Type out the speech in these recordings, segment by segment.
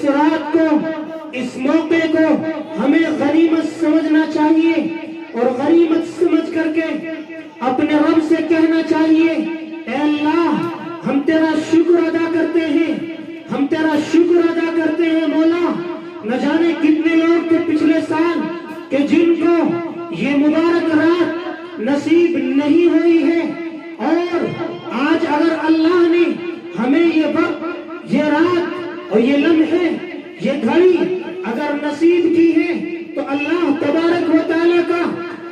رات کو، اس موقع کو ہمیں غنیمت سمجھنا چاہیے، اور غنیمت سمجھ کر کے اپنے رب سے کہنا چاہیے، اے اللہ ہم تیرا شکر ادا کرتے ہیں، ہم تیرا شکر ادا کرتے ہیں مولا۔ نہ جانے کتنے لوگ تھے پچھلے سال کہ جن کو یہ مبارک رات نصیب نہیں ہوئی ہے، اور آج اگر اللہ نے ہمیں یہ وقت، یہ رات اور یہ لمحے، یہ گھڑی اگر نصیب کی ہے تو اللہ تبارک و تعالیٰ کا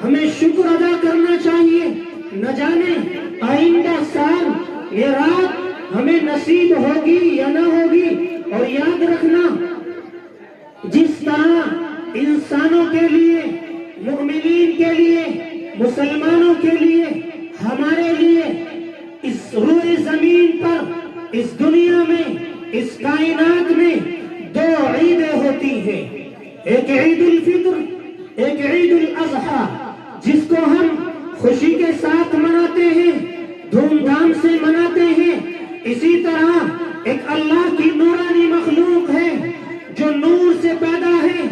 ہمیں شکر ادا کرنا چاہیے۔ نہ جانے آئندہ سال یہ رات ہمیں نصیب ہوگی یا نہ ہوگی۔ اور یاد رکھنا، جس طرح انسانوں کے لیے، مومنین کے لیے، مسلمانوں کے لیے، ہمارے لیے اس روئے زمین پر، اس دنیا میں، اس کائنات میں دو عیدیں ہوتی ہیں، ایک عید الفطر، ایک عید الاضحیٰ، جس کو ہم خوشی کے ساتھ مناتے ہیں، دھوم دھام سے مناتے ہیں۔ اسی طرح ایک اللہ کی نورانی مخلوق ہے جو نور سے پیدا ہے،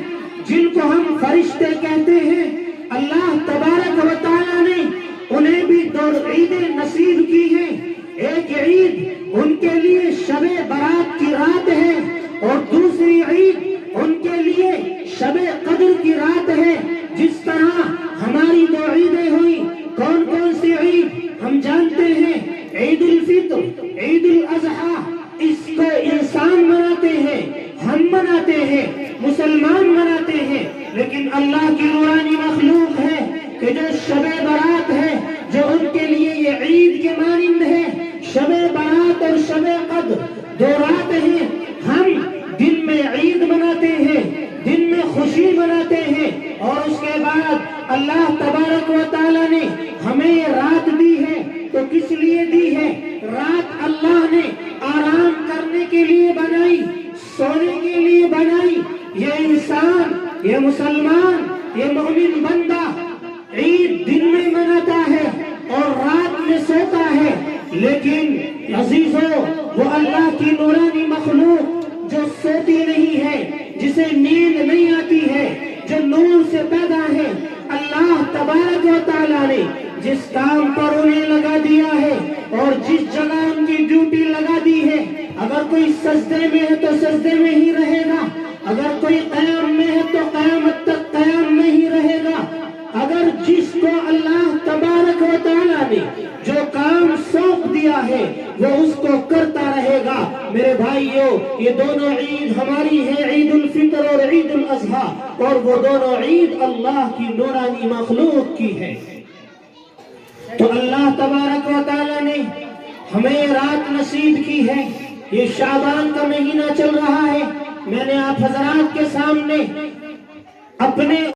جن کو ہم فرشتے کہتے ہیں۔ اللہ تبارک و تعالیٰ نے انہیں بھی دو عیدیں نصیب کی ہیں۔ ایک عید ان کے لیے شب برات کی رات ہے، اور دوسری عید ان کے لیے شب قدر کی رات ہے۔ جس طرح ہماری دو عیدیں ہوئی، کون کون سی عید ہم جانتے ہیں؟ عید الفطر، عید الاضحیٰ، اس کو انسان مناتے ہیں، ہم مناتے ہیں، مسلمان مناتے ہیں۔ لیکن اللہ کی نورانی مخلوق ہے کہ جو شب برات ہے، جو ان کے لیے یہ عید کے مانند ہے۔ شب برات اور شب قدر دو رات ہیں۔ ہم دن میں عید مناتے ہیں، دن میں خوشی مناتے ہیں، اور اس کے بعد اللہ تبارک و تعالیٰ نے ہمیں یہ رات دی ہے تو کس لیے دی ہے؟ رات اللہ نے آرام کرنے کے لیے بنائی، سونے کے لیے بنائی۔ یہ انسان، یہ مسلمان، یہ مومن بندہ عید دن میں مناتا ہے اور رات میں سوتا ہے۔ لیکن عزیزو، وہ اللہ کی نورانی مخلوق جو سوتی نہیں ہے، جسے نیند نہیں آتی ہے، جو نور سے پیدا ہے، اللہ تبارک و تعالیٰ نے جس کام پر انہیں لگا دیا ہے اور جس جگہ ان کی ڈیوٹی لگا دی ہے، اگر کوئی سجدے میں ہے تو سجدے میں ہی رہے گا، اگر کوئی قیام میں ہے تو قیامت تک قیام میں ہی رہے گا۔ اگر جس کو اللہ تبارک و تعالیٰ نے جو کام سونپ دیا ہے وہ اس کو کرتا رہے گا۔ میرے بھائیوں، یہ دونوں عید ہماری ہے، عید الفطر اور عید الاضحیٰ، اور وہ دونوں عید اللہ کی نورانی مخلوق کی ہے۔ تو اللہ تبارک و تعالیٰ نے ہمیں یہ رات نصیب کی ہے۔ یہ شعبان کا مہینہ چل رہا ہے۔ میں نے آپ حضرات کے سامنے اپنے